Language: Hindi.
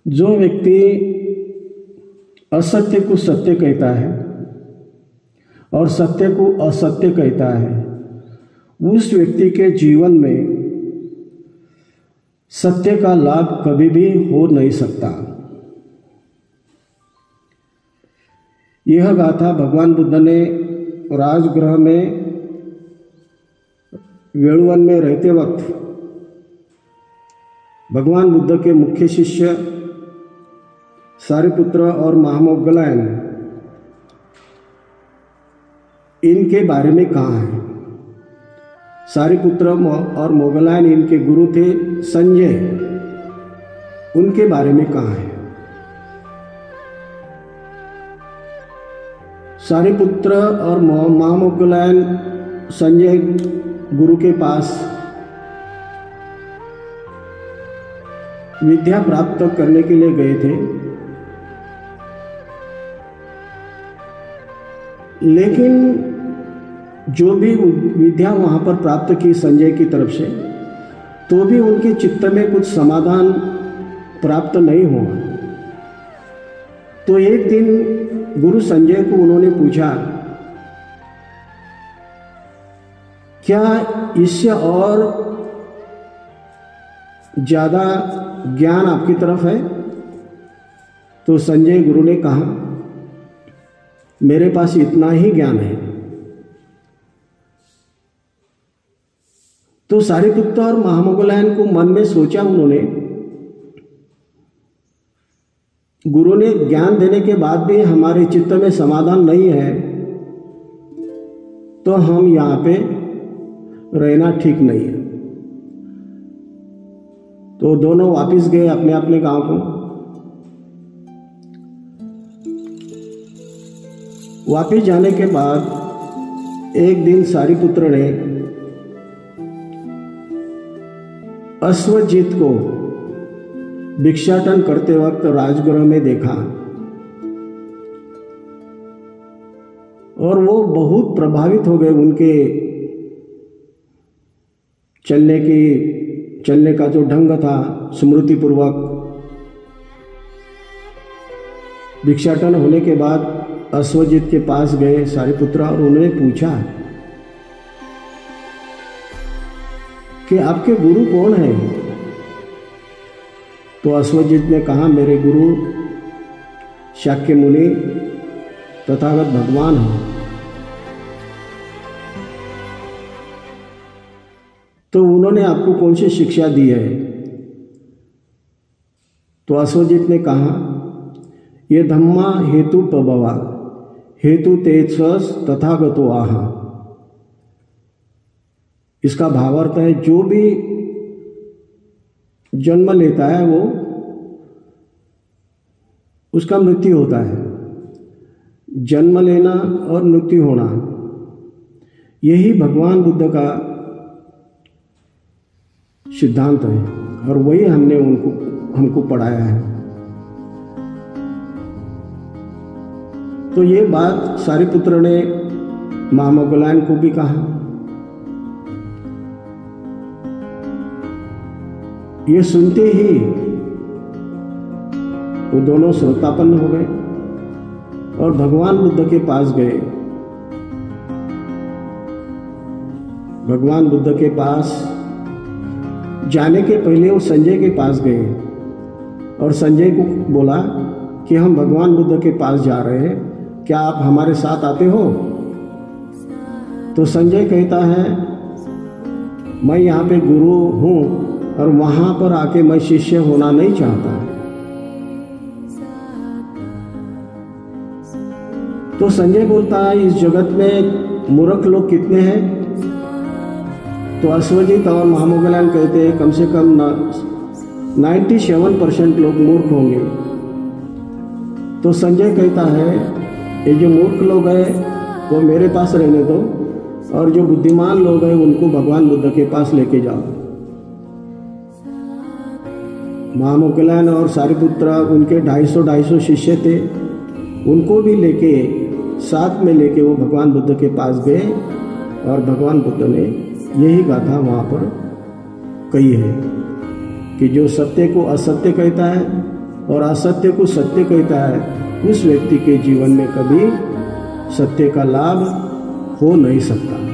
जो व्यक्ति असत्य को सत्य कहता है और सत्य को असत्य कहता है, उस व्यक्ति के जीवन में सत्य का लाभ कभी भी हो नहीं सकता। यह गाथा भगवान बुद्ध ने राजगृह में वेणुवन में रहते वक्त भगवान बुद्ध के मुख्य शिष्य सारिपुत्र और महामोग्गलायन इनके बारे में कहा है। सारिपुत्र और मोग्गलायन इनके गुरु थे संजय, उनके बारे में कहा है। सारिपुत्र और महामोग्गलायन संजय गुरु के पास विद्या प्राप्त करने के लिए गए थे, लेकिन जो भी विद्या वहाँ पर प्राप्त की संजय की तरफ से, तो भी उनके चित्त में कुछ समाधान प्राप्त नहीं हुआ। तो एक दिन गुरु संजय को उन्होंने पूछा, क्या इससे और ज़्यादा ज्ञान आपकी तरफ है? तो संजय गुरु ने कहा, मेरे पास इतना ही ज्ञान है। तो सारिपुत्र और महामोग्गलायन को मन में सोचा उन्होंने, गुरु ने ज्ञान देने के बाद भी हमारे चित्त में समाधान नहीं है, तो हम यहाँ पे रहना ठीक नहीं है। तो दोनों वापस गए अपने अपने गांव को। वापस जाने के बाद एक दिन सारिपुत्र ने अश्वजीत को भिक्षाटन करते वक्त राजगृह में देखा और वो बहुत प्रभावित हो गए। उनके चलने का जो ढंग था, स्मृतिपूर्वक भिक्षाटन होने के बाद अश्वजीत के पास गए सारिपुत्र और उन्होंने पूछा कि आपके गुरु कौन है? तो अश्वजीत ने कहा, मेरे गुरु शाक्य मुनि तथागत भगवान हैं। तो उन्होंने आपको कौन सी शिक्षा दी है? तो अश्वजीत ने कहा, ये धम्मा हेतु प्रभवा हेतु तेजस तथागतो आहा। इसका भावार्थ है, जो भी जन्म लेता है वो उसका मृत्यु होता है। जन्म लेना और मृत्यु होना, यही भगवान बुद्ध का सिद्धांत है और वही हमको पढ़ाया है। तो ये बात सारिपुत्र ने महामोग्गलायन को भी कहा। ये सुनते ही वो दोनों श्रोतापन्न हो गए और भगवान बुद्ध के पास गए। भगवान बुद्ध के पास जाने के पहले वो संजय के पास गए और संजय को बोला कि हम भगवान बुद्ध के पास जा रहे हैं, क्या आप हमारे साथ आते हो? तो संजय कहता है, मैं यहाँ पे गुरु हूँ और वहाँ पर आके मैं शिष्य होना नहीं चाहता। तो संजय बोलता है, इस जगत में मूर्ख लोग कितने हैं? तो अश्वजीत और महामोग्गलायन कहते हैं, कम से कम 97% लोग मूर्ख होंगे। तो संजय कहता है, ये जो मूर्ख लोग हैं वो मेरे पास रहने दो और जो बुद्धिमान लोग हैं उनको भगवान बुद्ध के पास लेके जाओ। महामोग्गलायन और सारिपुत्र, उनके 250 शिष्य थे, उनको भी लेके साथ में लेके वो भगवान बुद्ध के पास गए और भगवान बुद्ध ने यही गाथा वहाँ पर कही है कि जो सत्य को असत्य कहता है और असत्य को सत्य कहता है, उस व्यक्ति के जीवन में कभी सत्य का लाभ हो नहीं सकता।